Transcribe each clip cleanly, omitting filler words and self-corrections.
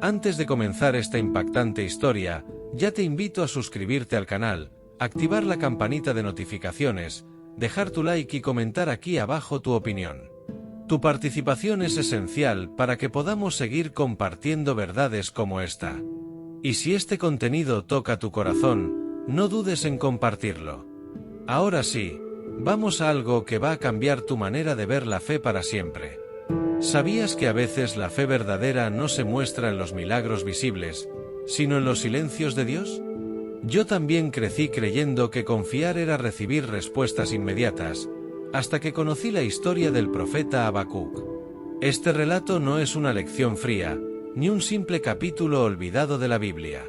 Antes de comenzar esta impactante historia, ya te invito a suscribirte al canal, activar la campanita de notificaciones, dejar tu like y comentar aquí abajo tu opinión. Tu participación es esencial para que podamos seguir compartiendo verdades como esta. Y si este contenido toca tu corazón, no dudes en compartirlo. Ahora sí, vamos a algo que va a cambiar tu manera de ver la fe para siempre. ¿Sabías que a veces la fe verdadera no se muestra en los milagros visibles, sino en los silencios de Dios? Yo también crecí creyendo que confiar era recibir respuestas inmediatas, hasta que conocí la historia del profeta Habacuc. Este relato no es una lección fría, ni un simple capítulo olvidado de la Biblia.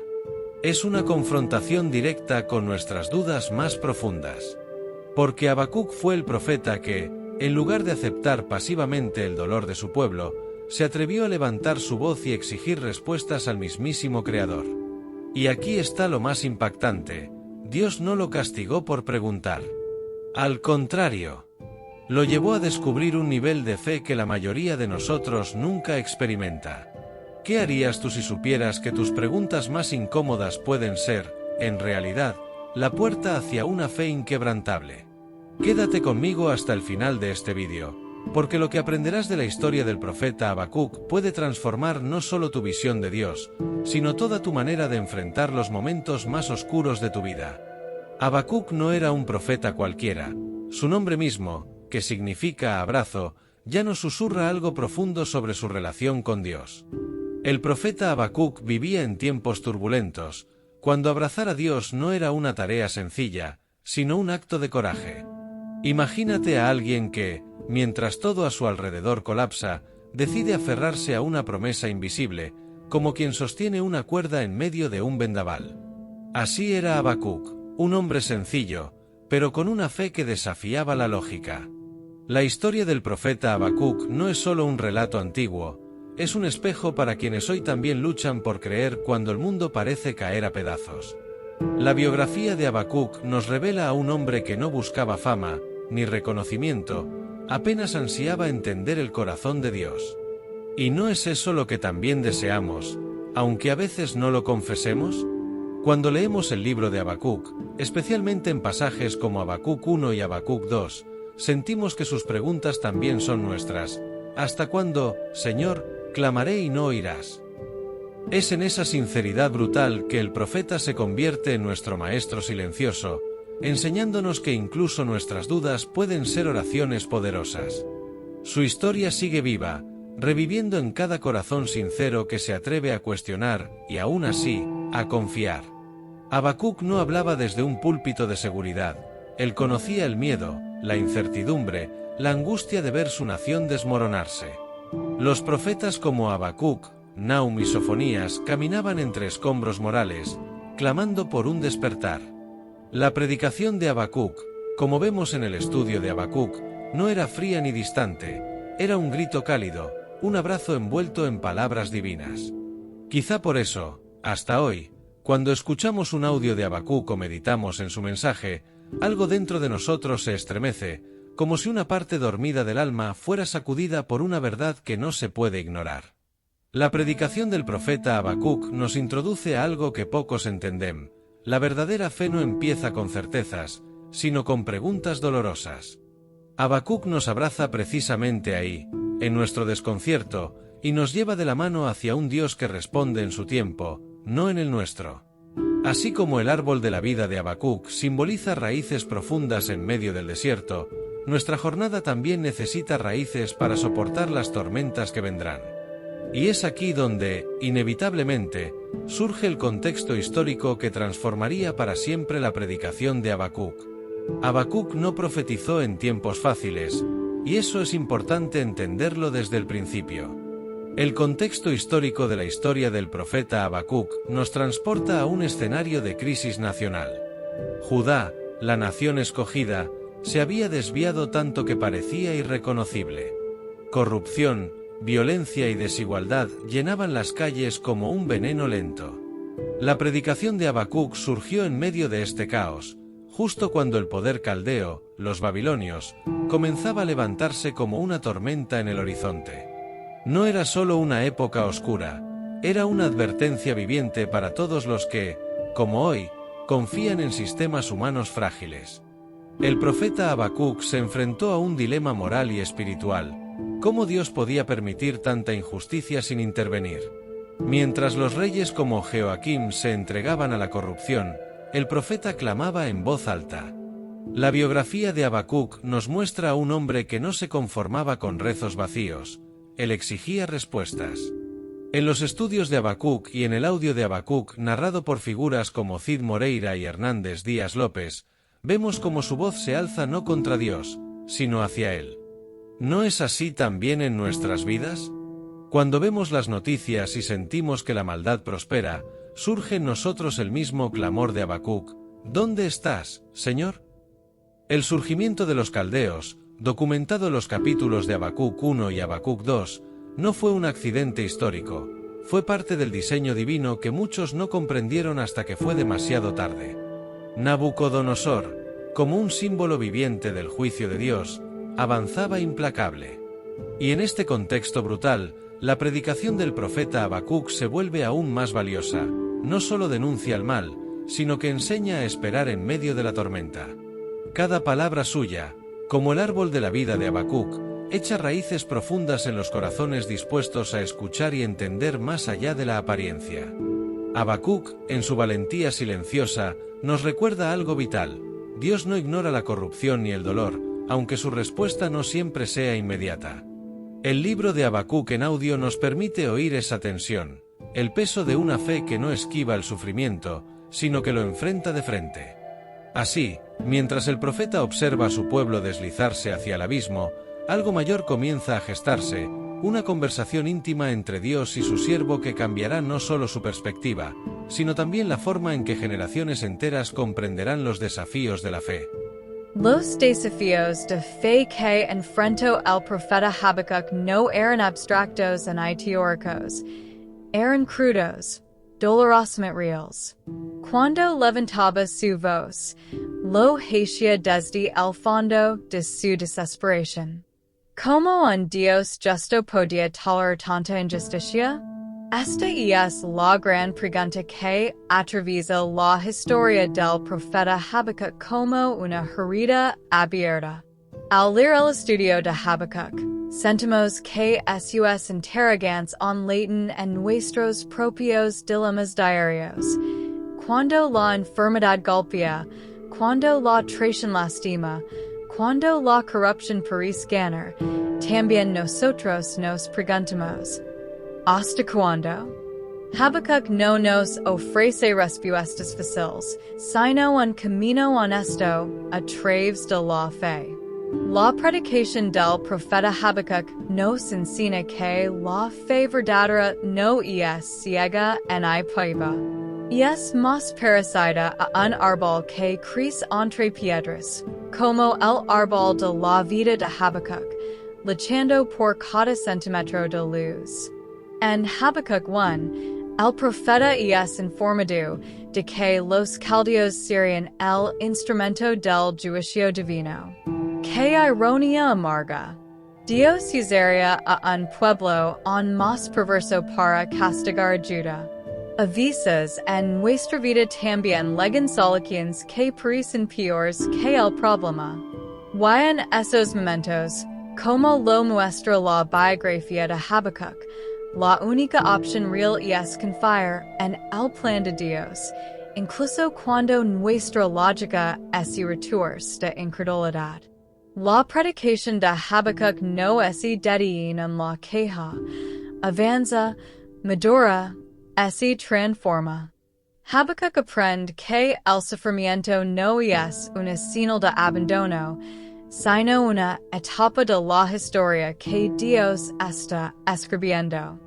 Es una confrontación directa con nuestras dudas más profundas. Porque Habacuc fue el profeta que, en lugar de aceptar pasivamente el dolor de su pueblo, se atrevió a levantar su voz y exigir respuestas al mismísimo Creador. Y aquí está lo más impactante: Dios no lo castigó por preguntar. Al contrario, lo llevó a descubrir un nivel de fe que la mayoría de nosotros nunca experimenta. ¿Qué harías tú si supieras que tus preguntas más incómodas pueden ser, en realidad, la puerta hacia una fe inquebrantable? Quédate conmigo hasta el final de este vídeo, porque lo que aprenderás de la historia del profeta Habacuc puede transformar no solo tu visión de Dios, sino toda tu manera de enfrentar los momentos más oscuros de tu vida. Habacuc no era un profeta cualquiera. Su nombre mismo, que significa abrazo, ya nos susurra algo profundo sobre su relación con Dios. El profeta Habacuc vivía en tiempos turbulentos, cuando abrazar a Dios no era una tarea sencilla, sino un acto de coraje. Imagínate a alguien que, mientras todo a su alrededor colapsa, decide aferrarse a una promesa invisible, como quien sostiene una cuerda en medio de un vendaval. Así era Habacuc, un hombre sencillo, pero con una fe que desafiaba la lógica. La historia del profeta Habacuc no es solo un relato antiguo, es un espejo para quienes hoy también luchan por creer cuando el mundo parece caer a pedazos. La biografía de Habacuc nos revela a un hombre que no buscaba fama, ni reconocimiento, apenas ansiaba entender el corazón de Dios. ¿Y no es eso lo que también deseamos, aunque a veces no lo confesemos? Cuando leemos el libro de Habacuc, especialmente en pasajes como Habacuc 1 y Habacuc 2, sentimos que sus preguntas también son nuestras. ¿Hasta cuándo, Señor, clamaré y no oirás? Es en esa sinceridad brutal que el profeta se convierte en nuestro maestro silencioso, enseñándonos que incluso nuestras dudas pueden ser oraciones poderosas. Su historia sigue viva, reviviendo en cada corazón sincero que se atreve a cuestionar, y aún así, a confiar. Habacuc no hablaba desde un púlpito de seguridad. Él conocía el miedo, la incertidumbre, la angustia de ver su nación desmoronarse. Los profetas como Habacuc, Nahum y Sofonías caminaban entre escombros morales, clamando por un despertar. La predicación de Habacuc, como vemos en el estudio de Habacuc, no era fría ni distante, era un grito cálido, un abrazo envuelto en palabras divinas. Quizá por eso, hasta hoy, cuando escuchamos un audio de Habacuc o meditamos en su mensaje, algo dentro de nosotros se estremece, como si una parte dormida del alma fuera sacudida por una verdad que no se puede ignorar. La predicación del profeta Habacuc nos introduce a algo que pocos entienden. La verdadera fe no empieza con certezas, sino con preguntas dolorosas. Habacuc nos abraza precisamente ahí, en nuestro desconcierto, y nos lleva de la mano hacia un Dios que responde en su tiempo, no en el nuestro. Así como el árbol de la vida de Habacuc simboliza raíces profundas en medio del desierto, nuestra jornada también necesita raíces para soportar las tormentas que vendrán. Y es aquí donde, inevitablemente, surge el contexto histórico que transformaría para siempre la predicación de Habacuc. Habacuc no profetizó en tiempos fáciles, y eso es importante entenderlo desde el principio. El contexto histórico de la historia del profeta Habacuc nos transporta a un escenario de crisis nacional. Judá, la nación escogida, se había desviado tanto que parecía irreconocible. Corrupción, violencia y desigualdad llenaban las calles como un veneno lento. La predicación de Habacuc surgió en medio de este caos, justo cuando el poder caldeo, los babilonios, comenzaba a levantarse como una tormenta en el horizonte. No era solo una época oscura, Era una advertencia viviente para todos los que, como hoy, confían en sistemas humanos frágiles. El profeta Habacuc se enfrentó a un dilema moral y espiritual. ¿Cómo Dios podía permitir tanta injusticia sin intervenir? Mientras los reyes como Joaquim se entregaban a la corrupción, el profeta clamaba en voz alta. La biografía de Habacuc nos muestra a un hombre que no se conformaba con rezos vacíos, él exigía respuestas. En los estudios de Habacuc y en el audio de Habacuc narrado por figuras como Cid Moreira y Hernandes Lopes, vemos cómo su voz se alza no contra Dios, sino hacia Él. ¿No es así también en nuestras vidas? Cuando vemos las noticias y sentimos que la maldad prospera, surge en nosotros el mismo clamor de Habacuc: ¿dónde estás, Señor? El surgimiento de los caldeos, documentado en los capítulos de Habacuc 1 y Habacuc 2, no fue un accidente histórico, fue parte del diseño divino que muchos no comprendieron hasta que fue demasiado tarde. Nabucodonosor, como un símbolo viviente del juicio de Dios, avanzaba implacable. Y en este contexto brutal, la predicación del profeta Habacuc se vuelve aún más valiosa. No solo denuncia el mal, sino que enseña a esperar en medio de la tormenta. Cada palabra suya, como el árbol de la vida de Habacuc, echa raíces profundas en los corazones dispuestos a escuchar y entender más allá de la apariencia. Habacuc, en su valentía silenciosa, nos recuerda algo vital: Dios no ignora la corrupción ni el dolor, aunque su respuesta no siempre sea inmediata. El libro de Habacuc en audio nos permite oír esa tensión, el peso de una fe que no esquiva el sufrimiento, sino que lo enfrenta de frente. Así, mientras el profeta observa a su pueblo deslizarse hacia el abismo, algo mayor comienza a gestarse, una conversación íntima entre Dios y su siervo que cambiará no solo su perspectiva, sino también la forma en que generaciones enteras comprenderán los desafíos de la fe. Los desafíos de fe que enfrentó el profeta Habacuc no eran abstractos ni teóricos, eran crudos, dolorosamente reales. Cuando levantaba su voz, lo hacía desde el fondo de su desesperación. ¿Cómo un Dios justo podía tolerar tanta injusticia? Esta es la gran pregunta que atraviesa la historia del profeta Habacuc como una herida abierta. Al leer el estudio de Habacuc, sentimos que sus interrogantes enlatan en nuestros propios dilemas diarios. Cuando la enfermedad golpea, cuando la traición lastima, cuando la corrupción parece ganar, también nosotros nos preguntamos: ¿hasta cuándo? Habacuc no nos ofrece respuestas fáciles, sino un camino honesto a través de la fe. La predicación del profeta Habacuc nos enseña que la fe verdadera no es ciega ni paiva. Es más parecida a un árbol que crece entre piedras, como el árbol de la vida de Habacuc, luchando por cada centímetro de luz. En Habacuc 1, el profeta es informado de que los caldeos serían el instrumento del juicio divino. ¡Qué ironía amarga! Dios usaría a un pueblo aún más perverso para castigar a Judá. A veces en nuestra vida también llegan soluciones que parecen peores que el problema. Y en esos momentos, como lo muestra la biografía de Habacuc, la única opción real es confiar en el plan de Dios, incluso cuando nuestra lógica es irretuerce de incredulidad. La predicación de Habacuc no es dedicada en la queja, avanza, madura, y transforma. Habacuc aprende que el sufrimiento no es una señal de abandono, sino una etapa de la historia que Dios está escribiendo.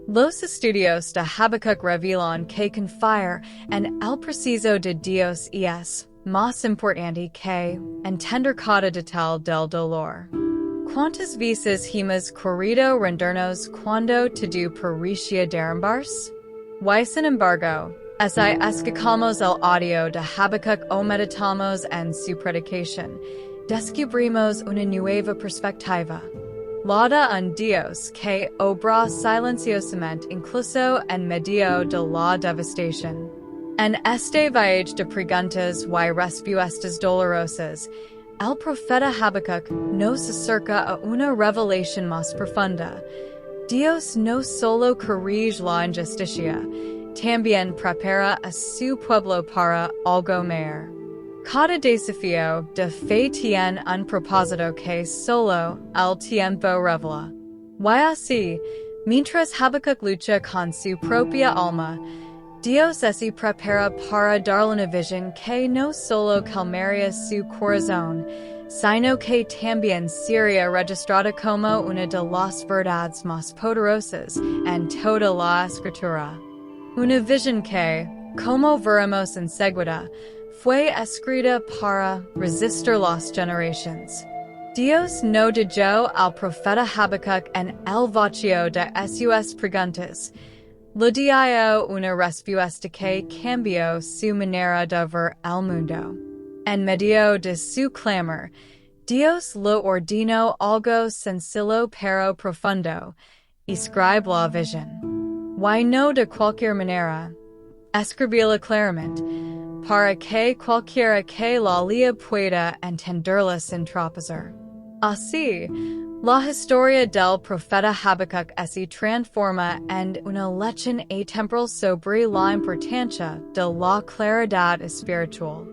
Los estudios de Habacuc revelan que confiar en el proceso de Dios es más importante que entender cada detalle del dolor. ¿Cuántas veces hemos querido rendirnos cuando todo parecía derrumbarse? Y sin embargo, si escuchamos el audio de Habacuc o meditamos en su predicación, descubrimos una nueva perspectiva. Lauda un Dios que obra silenciosamente incluso en medio de la devastación. En este viaje de preguntas y respuestas dolorosas, el profeta Habacuc nos acerca a una revelación más profunda. Dios no solo corrige la injusticia, también prepara a su pueblo para algo mayor. Cada desafío de fe tiene un propósito que solo el tiempo revela. Y así, mientras Habacuc lucha con su propia alma, Dios se prepara para darle una visión que no solo calmaría su corazón, sino que también sería registrada como una de las verdades más poderosas en toda la escritura. Una visión que, como veremos enseguida, fue escrita para resistir las generaciones. Dios no dejó al profeta Habacuc en el vacío de sus preguntas. Le dio una respuesta que cambió su manera de ver el mundo. En medio de su clamor, Dios lo ordenó algo sencillo pero profundo. Escribe la visión. Y no de cualquier manera. Escribirla claramente, para que cualquiera que la lea pueda entenderla sin tropezar. Así, la historia del profeta Habacuc se transforma en una lección atemporal sobre la importancia de la claridad espiritual.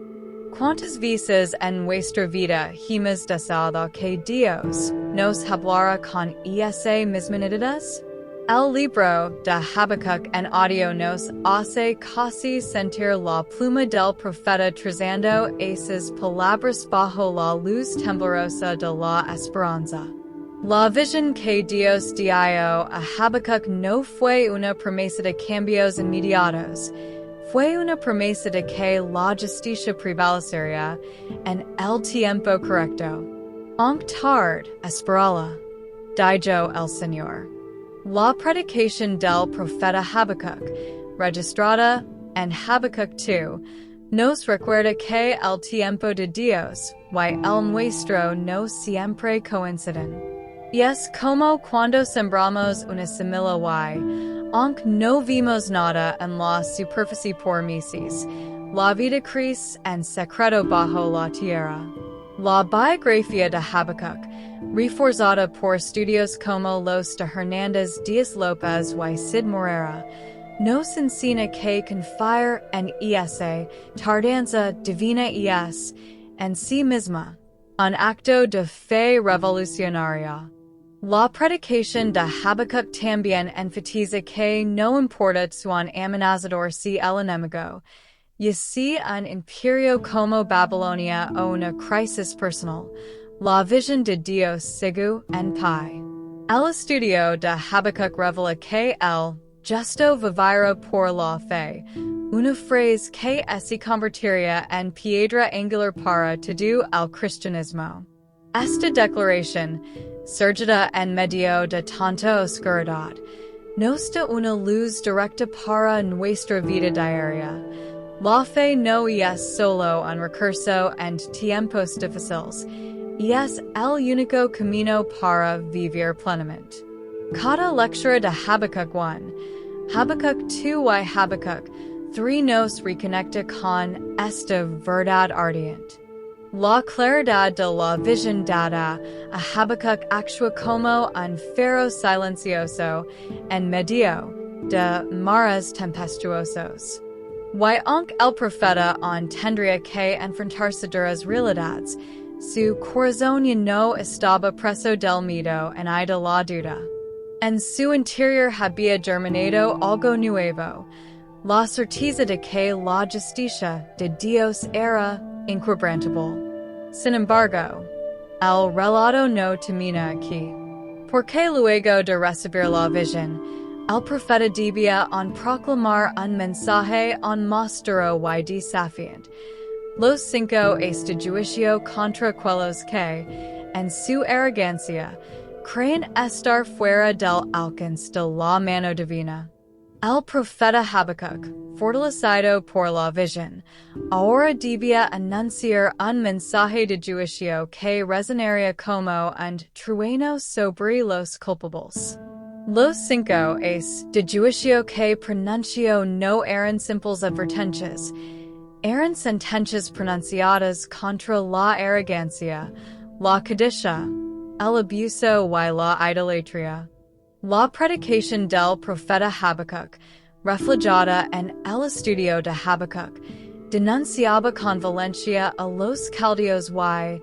¿Cuántas veces en nuestra vida hemos deseado que Dios nos hablara con esa misma nitidez? El libro de Habacuc en audio nos hace casi sentir la pluma del profeta trazando esas palabras bajo la luz temblorosa de la esperanza. La visión que Dios dio a Habacuc no fue una promesa de cambios inmediatos, fue una promesa de que la justicia prevalecería en el tiempo correcto. Aunque tarde, esperala, dijo el Señor. La predicación del profeta Habacuc, registrada en Habacuc 2, nos recuerda que el tiempo de Dios y el nuestro no siempre coinciden. Y es como cuando sembramos una semilla y, aunque no vimos nada en la superficie por meses, la vida crece en secreto bajo la tierra. La biografía de Habacuc, reforzada por estudios como los de Hernandes, Lopes y Sid Moreira, nos enseña que confiar en esa tardanza divina es, en sí misma, un acto de fe revolucionaria. La predicación de Habacuc también enfatiza que no importa su amenazador si el enemigo, y si un imperio como Babilonia o una crisis personal, la visión de Dios sigue en pie. El estudio de Habacuc revela que el justo vivirá por la fe, una frase que se convertiría en piedra angular para todo el cristianismo. Esta declaración, surgida en medio de tanta oscuridad, nos da una luz directa para nuestra vida diaria. La fe no es solo un recurso en tiempos difíciles, es el único camino para vivir plenamente. Cada lectura de Habacuc 1, Habacuc 2 y Habacuc 3 nos reconecta con esta verdad ardiente. La claridad de la visión dada a Habacuc actúa como un faro silencioso en medio de mares tempestuosos. Y aunque el profeta aún tendría que enfrentarse duras realidades, su corazón ya no estaba preso del miedo ni de la duda. En su interior había germinado algo nuevo, la certeza de que la justicia de Dios era inquebrantable. Sin embargo, el relato no termina aquí, porque luego de recibir la visión, el profeta debía proclamar un mensaje más duro y desafiante. Los 5 de juicio contra aquellos que, en su arrogancia, creen estar fuera del alcance de la mano divina. El profeta Habacuc fortalecido por la visión. Ahora debía anunciar un mensaje de juicio que resonaría como un trueno sobre los culpables. Los cinco es de juicio que pronunció no eran simples advertencias, eran sentencias pronunciadas contra la arrogancia, la codicia, el abuso y la idolatría. La predicación del profeta Habacuc, reflejada en el estudio de Habacuc, denunciaba con violencia a los caldeos y,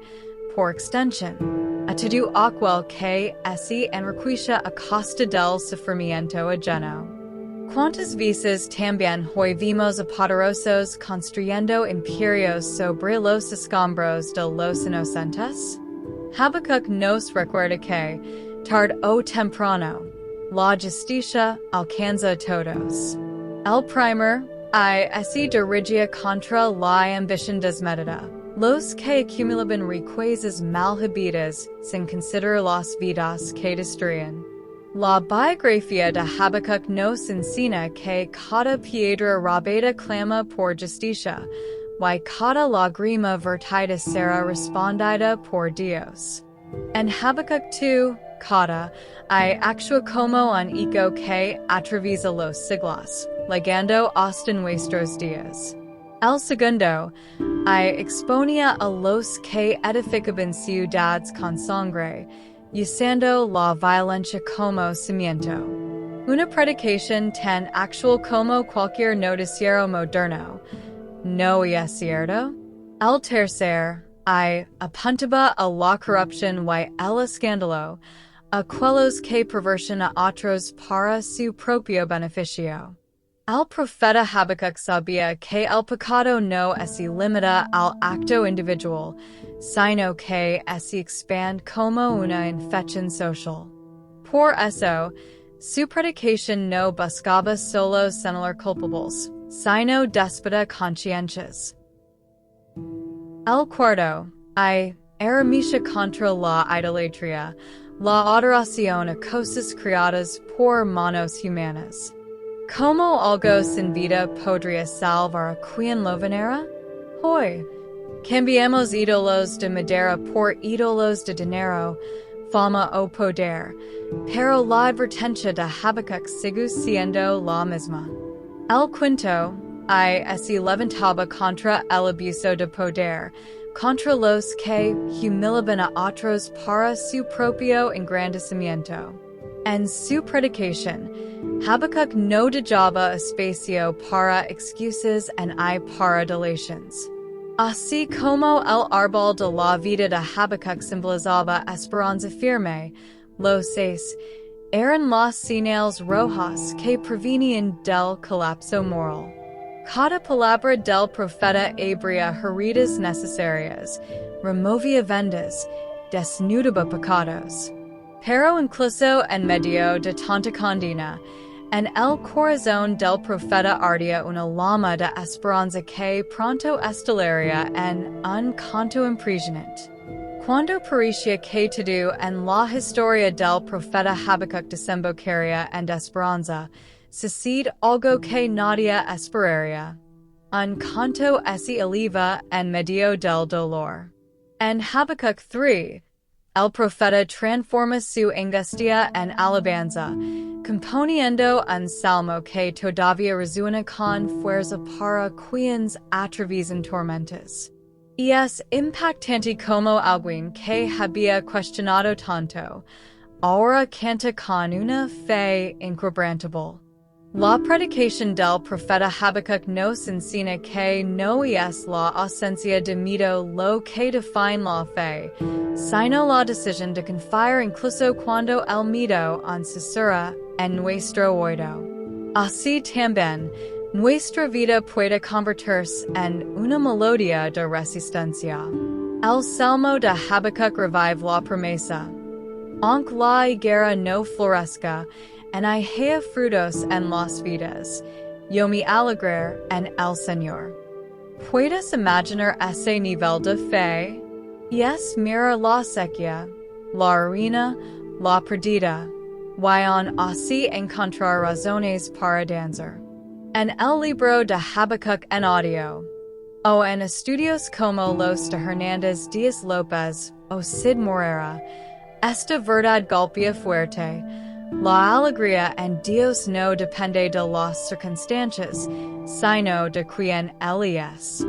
por extensión, a todo aquel que se enriquece a costa del sufrimiento ajeno. ¿Cuántas veces también hoy vimos a poderosos construyendo imperios sobre los escombros de los inocentes? Habacuc nos recuerda que, tarde o temprano, la justicia alcanza a todos. El primer se dirigia contra la ambición desmedida, los que acumulaban riquezas malhabidas sin considerar las vidas que destruyen. La biografía de Habacuc nos enseña que cada piedra robada clama por justicia, y cada lágrima vertida será respondida por Dios. En Habacuc 2, cada actúa como un eco que atraviesa los siglos, llegando hasta nuestros días. El segundo, exponía a los que edificaban ciudades con sangre, usando la violencia como cimiento. Una predicación tan actual como cualquier noticiero moderno. ¿No es cierto? El tercer, apuntaba a la corrupción y el escándalo, aquellos que perversen a otros para su propio beneficio. El profeta Habacuc sabía que el pecado no se limita al acto individual, sino que se expande como una infección social. Por eso, su predicación no buscaba solo señalar culpables, sino despertar conciencias. El cuarto, era misa contra la idolatría, la adoración a cosas creadas por manos humanas. ¿Cómo algo sin vida podría salvar a quien lo venera? Hoy, cambiamos ídolos de madera por ídolos de dinero, fama o poder, pero la advertencia de Habacuc sigue siendo la misma. El quinto, se levantaba contra el abuso de poder, contra los que humillan a otros para su propio engrandecimiento. En su predicación, Habacuc no dejaba espacio para excusas y para delations. Así como el árbol de la vida de Habacuc simbolizaba esperanza firme, los seis eran las señales rojas que prevenían del colapso moral. Cada palabra del profeta abría heridas necesarias, removía vendas, desnudaba pecados. Pero incluso en medio de tanta condena, en el corazón del profeta ardía una llama de esperanza que pronto estallaría en un canto impresionante. Cuando parecía que todo en la historia del profeta Habacuc desembocaría en esperanza, sucede algo que nadie esperaría. Un canto se eleva en medio del dolor. En Habacuc 3, el profeta transforma su angustia en alabanza, componiendo un salmo que todavía resuena con fuerza para quienes atraviesan tormentas. Y es impactante como alguien que había cuestionado tanto, ahora canta con una fe inquebrantable. La predicación del profeta Habacuc nos enseña que no es la ausencia de miedo lo que define la fe, sino la decisión de confiar incluso cuando el miedo susurra en nuestro oído. Así también, nuestra vida puede convertirse en una melodía de resistencia. El Salmo de Habacuc revive la promesa. Aunque la higuera no florezca, en haya frutos en las vidas, yo me alegraré en el Señor. ¿Puedes imaginar ese nivel de fe? Y es mirar la sequía, la ruina, la perdida, y aún así encontrar razones para danzar. En el libro de Habacuc en audio. O en estudios como los de Hernandes Díaz Lopes, o Cid Moreira, esta verdad golpea fuerte. La alegría en Dios no depende de las circunstancias, sino de quien Él es.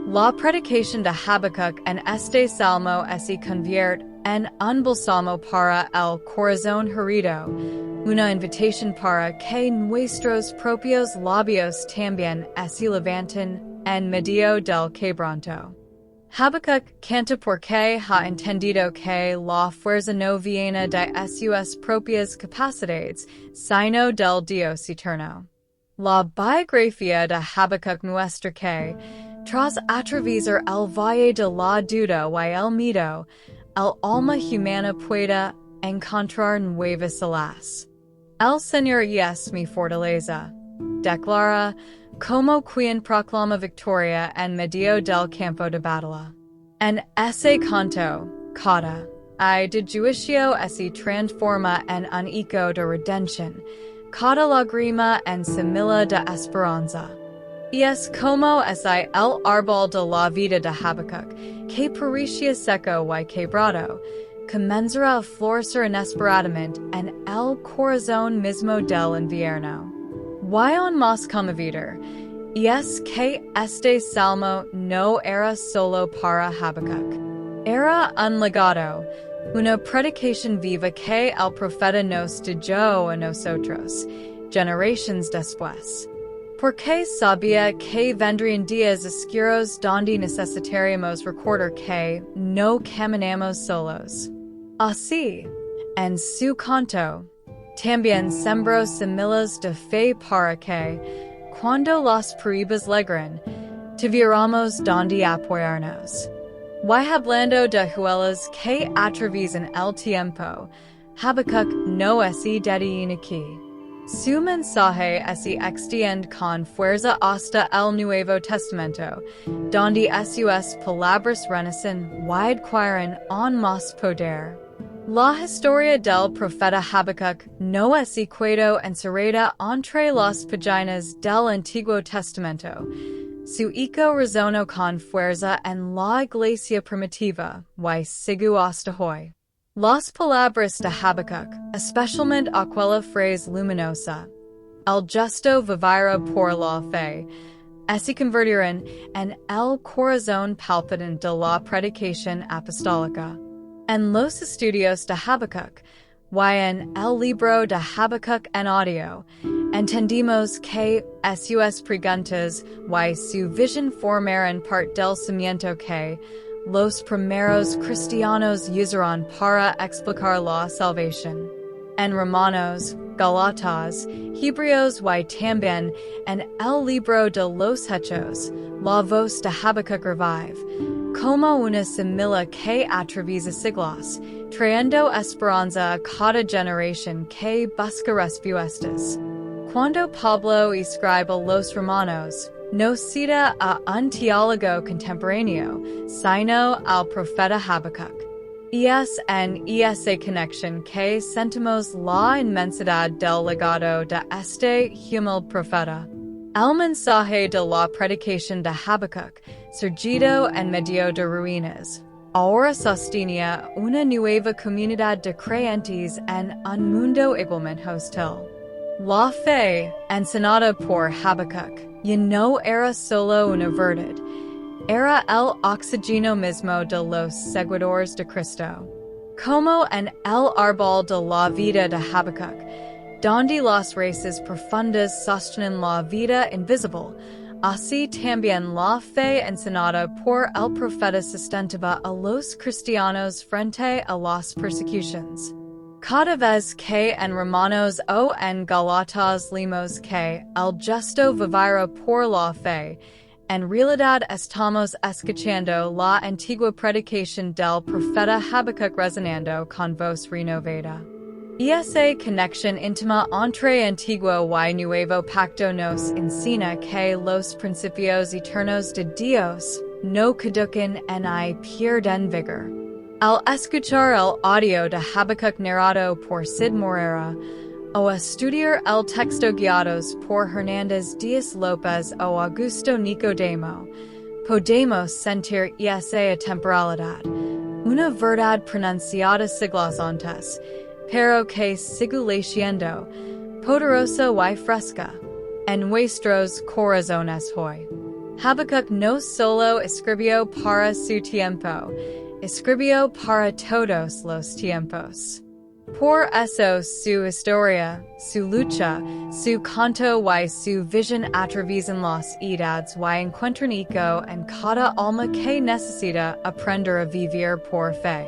La predicación de Habacuc en este salmo se convierte en un balsamo para el corazón herido, una invitación para que nuestros propios labios también se levanten en medio del quebranto. Habacuc canta porque ha entendido que la fuerza no viene de sus propias capacidades, sino del Dios eterno. La biografía de Habacuc muestra que, tras atravesar el valle de la duda y el miedo, el alma humana puede encontrar nuevas alas. El Señor es mi fortaleza, declara, como quien proclama victoria en medio del campo de batalla. En ese canto, cada de juicio se transforma en un eco de redención, cada lágrima en semilla de esperanza. Y es como el árbol de la vida de Habacuc, que parecía seco y quebrado, comenzará a florecer inesperadamente en el corazón mismo del invierno. Y aún más conmovedor, y es que este salmo no era solo para Habacuc. Era un legado, una predicación viva que el profeta nos dejó a nosotros, generaciones después. Porque sabía que vendrían días oscuros donde necesitaríamos recordar que no caminamos solos. Así, en su canto, también sembró semillas de fe para que, cuando las pruebas lleguen, tuviéramos donde apoyarnos. Y hablando de huellas que atraviesan el tiempo, Habacuc no es detiene aquí. Su mensaje se extiende con fuerza hasta el Nuevo Testamento, donde sus palabras renacen y adquieren aún más poder. La historia del profeta Habacuc no es quedo encerrada entre las páginas del Antiguo Testamento. Su eco resonó con fuerza en la iglesia primitiva y sigue hasta hoy. Las palabras de Habacuc, especialmente aquella frase luminosa, el justo vivirá por la fe, se convertirán en el corazón palpitante de la predicación apostólica. En los estudios de Habacuc, y en el libro de Habacuc en audio, entendimos que sus preguntas y su visión formaron parte del cimiento que los primeros cristianos usaron para explicar la salvación. En Romanos, Galatas, Hebreos y también en el libro de los Hechos, la voz de Habacuc revive, como una semilla que atraviesa siglos, trayendo esperanza a cada generación que busca respuestas. Cuando Pablo escribe a los Romanos, no cita a un teólogo contemporáneo, sino al profeta Habacuc. Y es en esa conexión que sentimos la inmensidad del legado de este humilde profeta. El mensaje de la predicación de Habacuc, surgido en medio de ruinas, ahora sostenía una nueva comunidad de creyentes en un mundo igualmente hostil. La fe, enseñada por Habacuc, ya no era solo una verdad, era el oxígeno mismo de los seguidores de Cristo. Como en el árbol de la vida de Habacuc, donde las raíces profundas sostienen la vida invisible, así también la fe enseñada por el profeta sustentaba a los cristianos frente a las persecuciones. Cada vez que en Romanos o en Galatas leemos que el justo vivirá por la fe, en realidad estamos escuchando la antigua predicación del profeta Habacuc resonando con voz renovada. Esa conexión íntima entre antiguo y nuevo pacto nos enseña que los principios eternos de Dios no caducan ni pierden vigor. Al escuchar el audio de Habacuc narrado por Cid Moreira, O estudiar el texto guiados por Hernandes Díaz Lopes o Augusto Nicodemo, podemos sentir esa temporalidad, una verdad pronunciada siglos antes, pero que sigue siendo poderosa y fresca en nuestros corazones hoy. Habacuc no solo escribió para su tiempo, escribió para todos los tiempos. Por eso su historia, su lucha, su canto y su visión atraviesan las edades y encuentran eco en cada alma que necesita aprender a vivir por fe.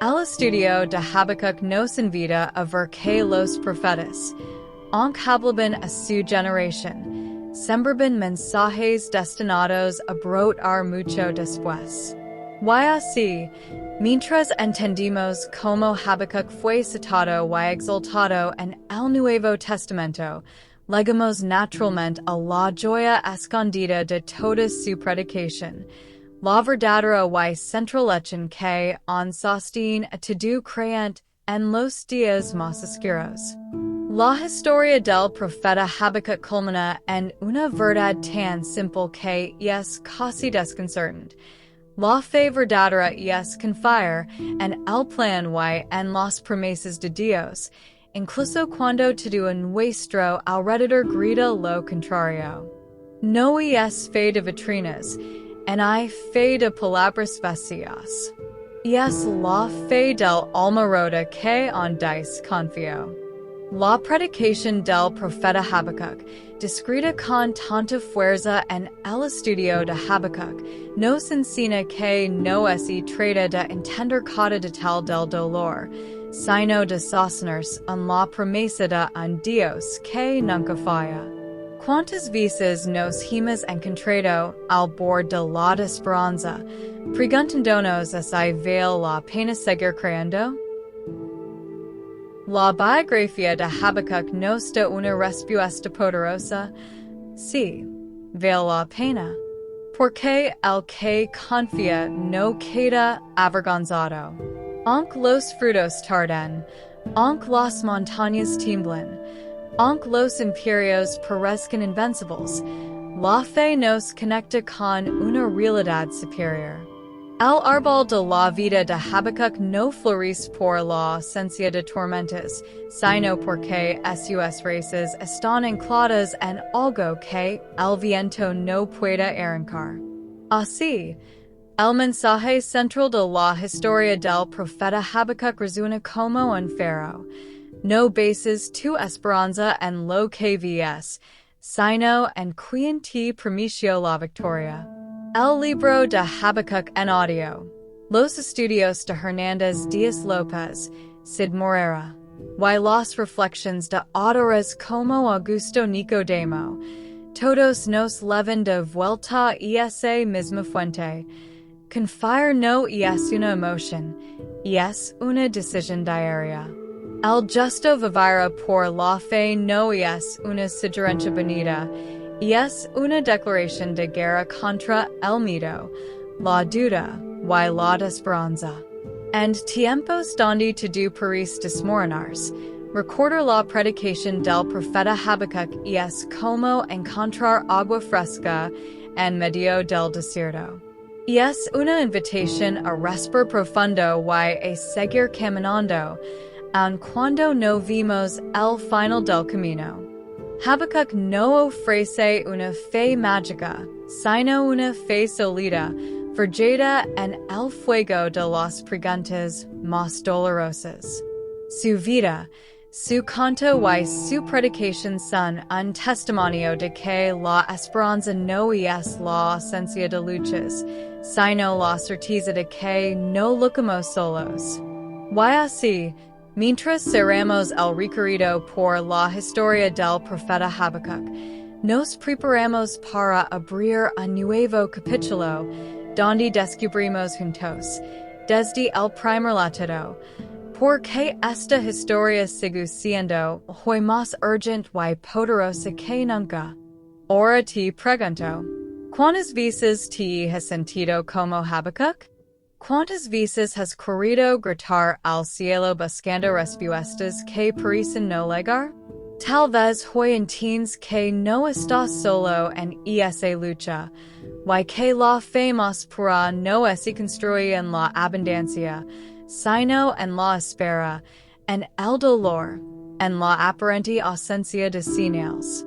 El estudio de Habacuc nos invita a ver que los profetas, aunque hablaban a su generación, sembraban mensajes destinados a brotar mucho después. Y así, mientras entendimos cómo Habacuc fue citado y exaltado en el Nuevo Testamento, legamos naturalmente a la joya escondida de toda su predicación, la verdadera y central lección que on sostiene a todo creyente en los días más oscuros. La historia del profeta Habacuc culmina en una verdad tan simple que es casi desconcertante. La fe verdadera es confiar en el plan y en las promesas de Dios, incluso cuando todo nuestro alrededor grita lo contrario. No es fe de vitrinas, hay fe de palabras vacías. Es la fe del alma rota que en Dios confío. La predicación del profeta Habacuc, descrita con tanta fuerza en el estudio de Habacuc, nos enseña que no se trata de entender cada detalle del dolor, sino de sostenerse en la promesa de un Dios que nunca falla. ¿Cuántas veces nos hemos encontrado al borde de la esperanza, preguntándonos si vale la pena seguir creyendo? La biografía de Habacuc nos da una respuesta poderosa. Sí, vale la pena. Porque el que confía no queda avergonzado. Aunque los frutos tarden, aunque las montañas tiemblen, aunque los imperios parezcan invencibles, la fe nos conecta con una realidad superior. El árbol de la vida de Habacuc no florece por la ausencia de tormentas, sino porque sus raíces están ancladas en algo que el viento no puede arrancar. Así, el mensaje central de la historia del profeta Habacuc resuena como un faro. No bases tu esperanza en lo que ves, sino en quien te promeció la victoria. El libro de Habacuc en audio. Los estudios de Hernandes Díaz Lopes, Sid Moreira. Y las reflexiones de autores como Augusto Nicodemo. Todos nos llevan de vuelta a esa misma fuente. Confiar no es una emoción, es una decisión diaria. El justo vivir por la fe no es una sugerencia bonita, es una declaración de guerra contra el miedo, la duda y la desesperanza. En tiempos donde todo parece desmoronarse, recordar la predicación del profeta Habacuc es como encontrar agua fresca en medio del desierto. Es una invitación a respirar profundo y a seguir caminando, aun cuando no vimos el final del camino. Habacuc no ofrece una fe mágica, sino una fe sólida, forjada en el fuego de las preguntas más dolorosas. Su vida, su canto y su predicación son un testimonio de que la esperanza no es la ausencia de luchas, sino la certeza de que no luchamos solos. Y así, mientras cerramos el recorrido por la historia del profeta Habacuc, nos preparamos para abrir un nuevo capítulo, donde descubrimos juntos, desde el primer latido, por qué esta historia sigue siendo hoy más urgente y poderosa que nunca. Ahora te pregunto, ¿cuántas veces te has sentido como Habacuc? ¿Cuántas veces has corrido gritar al cielo buscando respuestas que parecen no llegar? Tal vez hoy entiendes que no estás solo en esa lucha, y que la fe más pura no se construye en la abundancia, sino en la espera, en el dolor, en la aparente ausencia de señales.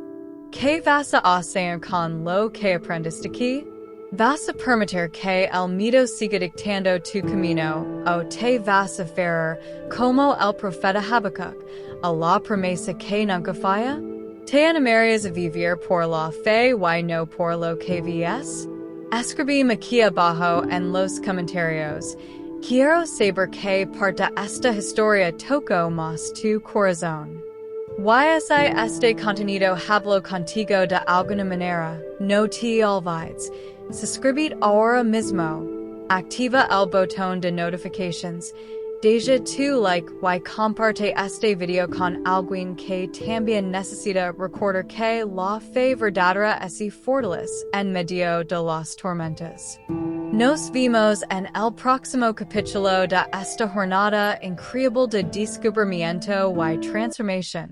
¿Qué vas a hacer con lo que aprendiste aquí? ¿Vas a permitir que el miedo siga dictando tu camino, o te vas a aferrar, como el profeta Habacuc, a la promesa que nunca falla? ¿Te animarías a vivir por la fe y no por lo que ves? Escribí aquí abajo en los comentarios. Quiero saber qué parte esta historia tocó más tu corazón. Si este contenido habló contigo de alguna manera, no te olvides. Suscribid ahora mismo. Activa el botón de notifications. Deja tu like y comparte este video con alguien que también necesita recordar que la fe verdadera es fortaleza en medio de las tormentas. Nos vemos en el próximo capítulo de esta jornada increíble de descubrimiento y transformación.